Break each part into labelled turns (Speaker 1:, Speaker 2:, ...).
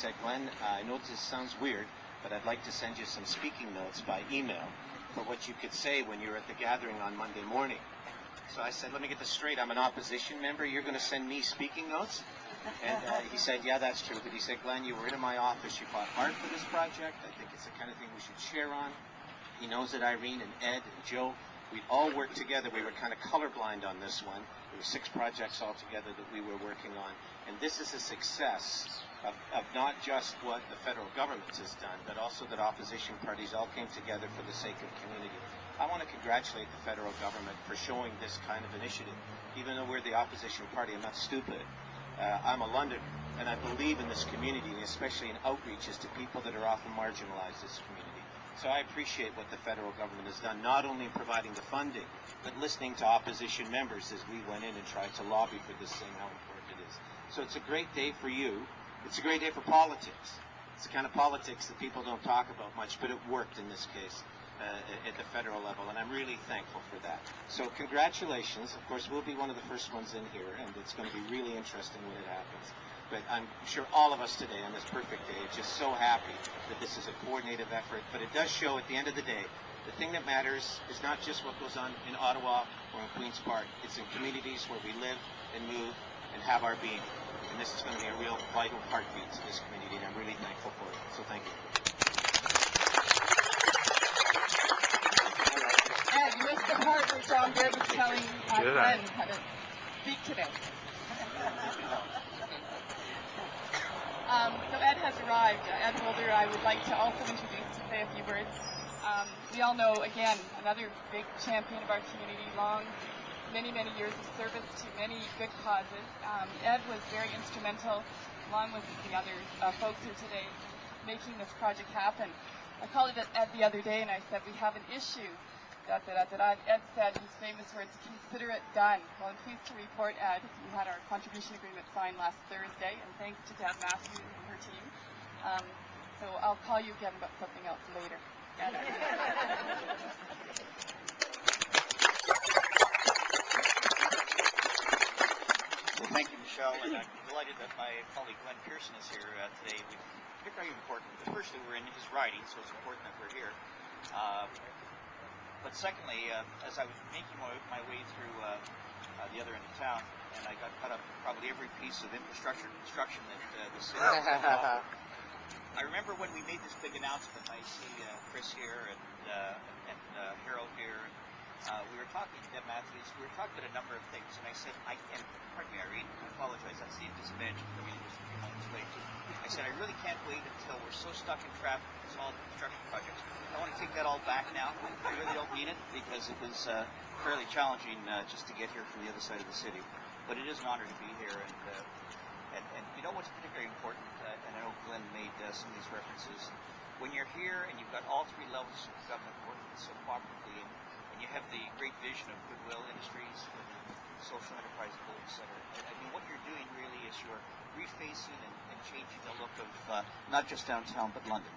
Speaker 1: said, Glenn, I know this sounds weird, but I'd like to send you some speaking notes by email for what you could say when you're at the gathering on Monday morning. So I said, let me get this straight. I'm an opposition member. You're going to send me speaking notes? And he said, yeah, that's true. But he said, Glenn, you were in my office. You fought hard for this project. I think it's the kind of thing we should share on. He knows that Irene and Ed and Joe, we all worked together. We were kind of colorblind on this one. There were 6 projects altogether that we were working on. And this is a success of not just what the federal government has done, but also that opposition parties all came together for the sake of community. I want to congratulate the federal government for showing this kind of initiative. Even though we're the opposition party, I'm not stupid. I'm a Londoner, and I believe in this community, especially in outreaches to people that are often marginalized in this community. So I appreciate what the federal government has done, not only in providing the funding, but listening to opposition members as we went in and tried to lobby for this thing, how important it is. So it's a great day for you. It's a great day for politics. It's the kind of politics that people don't talk about much, but it worked in this case at the federal level, and I'm really thankful for that. So congratulations. Of course, we'll be one of the first ones in here, and it's going to be really interesting when it happens. But I'm sure all of us today on this perfect day are just so happy that this is a coordinated effort. But it does show at the end of the day, the thing that matters is not just what goes on in Ottawa or in Queen's Park. It's in communities where we live and move and have our being. And this is going to be a real vital heartbeat to this community, and I'm really thankful for it. So thank you.
Speaker 2: Ed, you missed the part where John Good was telling Glenn how to speak today. So Ed has arrived. Ed Holder, I would like to also introduce to say a few words. We all know, again, another big champion of our community, many years of service to many good causes. Ed was very instrumental, along with the other folks here today, making this project happen. I called it Ed the other day and I said, we have an issue. Ed said his famous words, consider it done. Well, I'm pleased to report, Ed, we had our contribution agreement signed last Thursday, and thanks to Deb Matthews and her team. So I'll call you again about something else later.
Speaker 3: Well, thank you, Michelle, and I'm delighted that my colleague Glenn Pearson is here today. Particularly important, firstly, we're in his riding, so it's important that we're here. But secondly, as I was making my way through the other end of town, and I got caught up in probably every piece of infrastructure construction that the city has. I remember when we made this big announcement. I see Chris here and Harold here. We were talking, Deb Matthews, we were talking about a number of things, and I said, pardon me, Irene, I apologize, that's the disadvantage of coming in just a few moments late. I said, I really can't wait until we're so stuck in traffic with small construction projects. I want to take that all back now. I really don't mean it, because it was fairly challenging just to get here from the other side of the city. But it is an honor to be here, and you know what's particularly important, and I know Glenn made some of these references, when you're here and you've got all 3 levels of government working so cooperatively, and you have the great vision of Goodwill Industries for the social enterprise goal, etc. I mean, what you're doing really is you're refacing and changing the look of not just downtown, but London.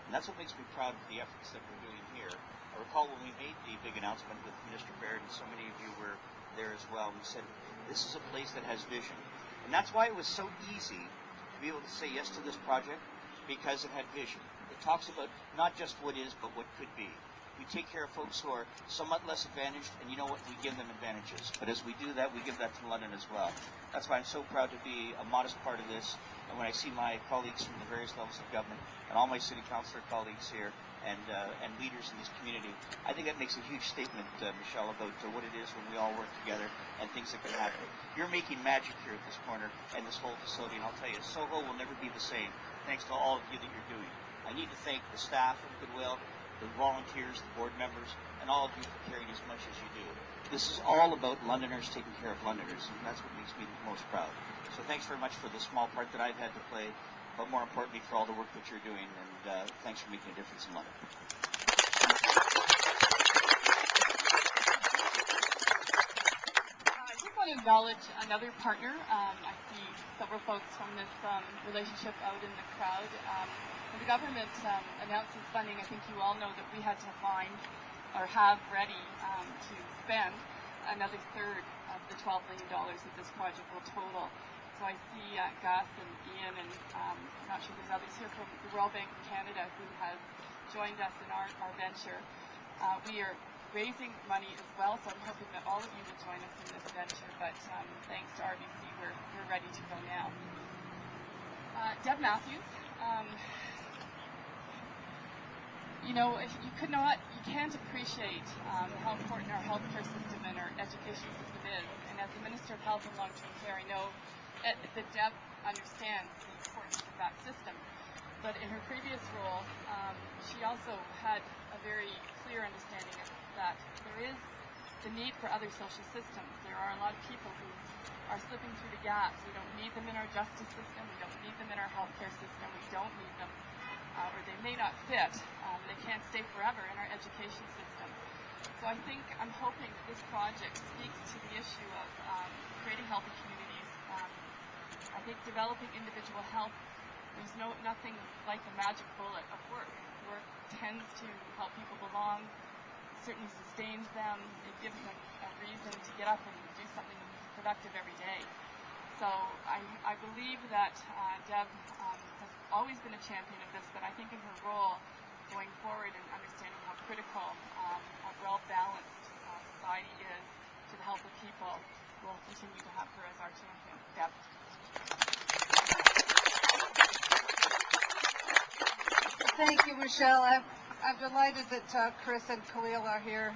Speaker 3: And that's what makes me proud of the efforts that we're doing here. I recall when we made the big announcement with Minister Baird, and so many of you were there as well, we said, this is a place that has vision. And that's why it was so easy to be able to say yes to this project, because it had vision. It talks about not just what is, but what could be. We take care of folks who are somewhat less advantaged, and you know what? We give them advantages. But as we do that, we give that to London as well. That's why I'm so proud to be a modest part of this. And when I see my colleagues from the various levels of government, and all my city councillor colleagues here, and leaders in this community, I think that makes a huge statement, Michelle, about what it is when we all work together and things that can happen. You're making magic here at this corner and this whole facility, and I'll tell you, Soho will never be the same, thanks to all of you that you're doing. I need to thank the staff of Goodwill, the volunteers, the board members, and all of you for caring as much as you do. This is all about Londoners taking care of Londoners, and that's what makes me most proud. So thanks very much for the small part that I've had to play, but more importantly for all the work that you're doing, and thanks for making a difference in London.
Speaker 2: I just want to acknowledge another partner. I see several folks from this relationship out in the crowd. When the government announces funding, I think you all know that we had to find or have ready to spend another third of the $12 million that this project will total. So I see Gus and Ian, and I'm not sure there's others here from the World Bank of Canada who has joined us in our venture. We are raising money as well, so I'm hoping that all of you will join us in this venture, but thanks to RBC, we're ready to go now. Deb Matthews, you know, if you can't appreciate how important our healthcare system and our education system is. And as the Minister of Health and Long-Term Care, I know that Deb understands the importance of that system. But in her previous role, she also had a very clear understanding of that there is the need for other social systems. There are a lot of people who are slipping through the gaps. We don't need them in our justice system. We don't need them in our healthcare system. We don't need them, or they may not fit. They can't stay forever in our education system. So I'm hoping that this project speaks to the issue of creating healthy communities. I think developing individual health, there's nothing like the magic bullet of work. Work tends to help people belong, certainly sustains them, it gives them a reason to get up and do something productive every day. So I believe that Deb has always been a champion of this, but I think in her role going forward and understanding how critical a well-balanced society is to the health of people, we'll continue to have her as our champion. Deb.
Speaker 4: Thank you, Michelle. I'm delighted that Chris and Khalil are here.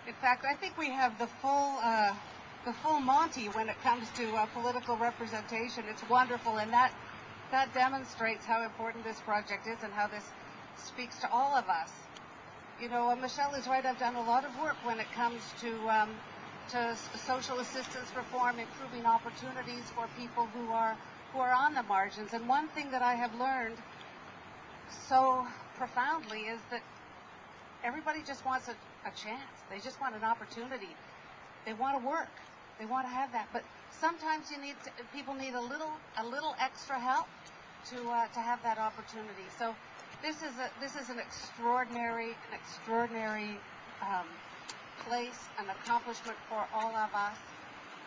Speaker 4: In fact, I think we have the full Monty when it comes to political representation. It's wonderful, and that demonstrates how important this project is and how this speaks to all of us. You know, Michelle is right. I've done a lot of work when it comes to social assistance reform, improving opportunities for people who are on the margins. And one thing that I have learned so profoundly is that everybody just wants a chance. They just want an opportunity. They want to work. They want to have that. But sometimes people need a little extra help to have that opportunity. So this is an extraordinary place, an accomplishment for all of us.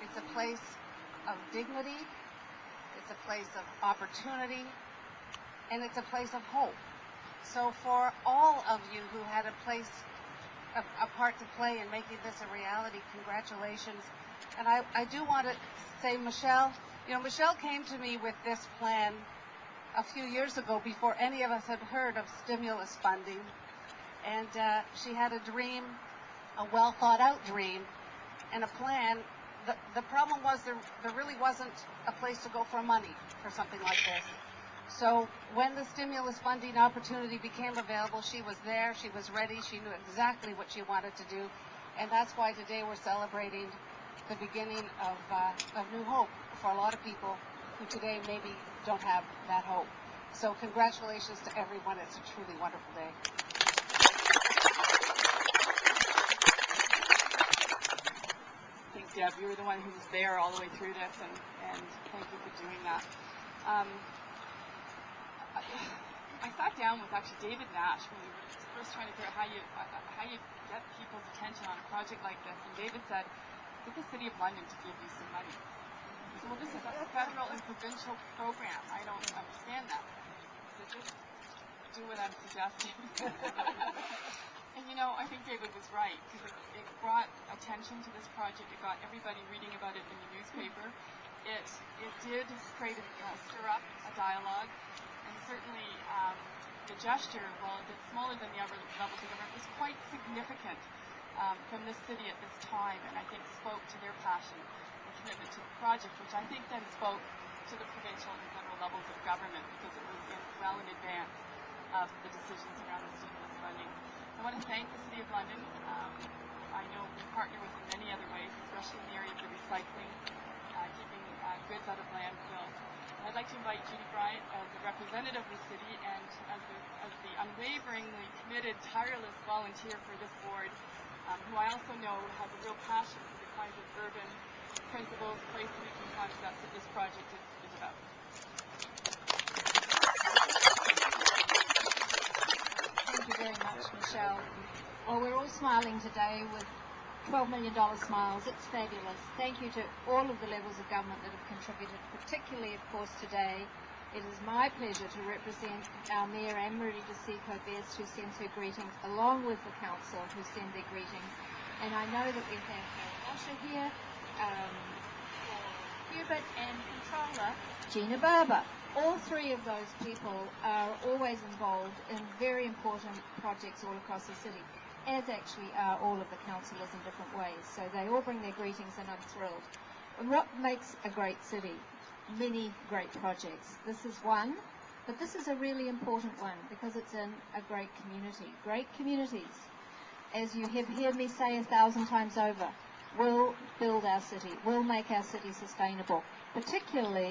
Speaker 4: It's a place of dignity. It's a place of opportunity. And it's a place of hope. So for all of you who had a part to play in making this a reality, congratulations. And I do want to say, Michelle, you know, Michelle came to me with this plan a few years ago before any of us had heard of stimulus funding. And she had a dream, a well thought out dream, and a plan. The problem was there really wasn't a place to go for money for something like this. So when the stimulus funding opportunity became available, she was there, she was ready, she knew exactly what she wanted to do, and that's why today we're celebrating the beginning of new hope for a lot of people who today maybe don't have that hope. So congratulations to everyone. It's a truly wonderful day.
Speaker 2: Thanks, Deb. You were the one who was there all the way through this, and thank you for doing that. I sat down with actually David Nash when we were first trying to figure out how you get people's attention on a project like this, and David said, "Get the City of London to give you some money." I said, "Well, this is a federal and provincial program. I don't understand that." So just do what I'm suggesting. And you know, I think David was right, because it brought attention to this project. It got everybody reading about it in the newspaper. It did stir up a dialogue. And certainly the gesture, while it's smaller than the other levels of government, was quite significant from this city at this time, and I think spoke to their passion and commitment to the project, which I think then spoke to the provincial and federal levels of government, because it was well in advance of the decisions around the stimulus funding. I want to thank the City of London. I know we partner with them many other ways, especially in the area of the recycling, keeping goods out of landfills. I'd like to invite Judy Bryant as a representative of the city and as the unwaveringly committed, tireless volunteer for this board, who I also know has a real passion for the kinds of urban principles, place-making concepts that this project is about.
Speaker 5: Thank you very much, Michelle. Well, we're all smiling today with $12 million smiles. It's fabulous. Thank you to all of the levels of government that have contributed, particularly, of course, today. It is my pleasure to represent our Mayor, Anne-Marie de Seco Best, who sends her greetings, along with the Council, who send their greetings. And I know that we have Osha here, Hubert, and Controller Gina Barber. All three of those people are always involved in very important projects all across the city, as actually are all of the councillors in different ways. So they all bring their greetings, and I'm thrilled. And what makes a great city? Many great projects. This is one, but this is a really important one because it's in a great community. Great communities, as you have heard me say 1,000 times over, will build our city, will make our city sustainable, particularly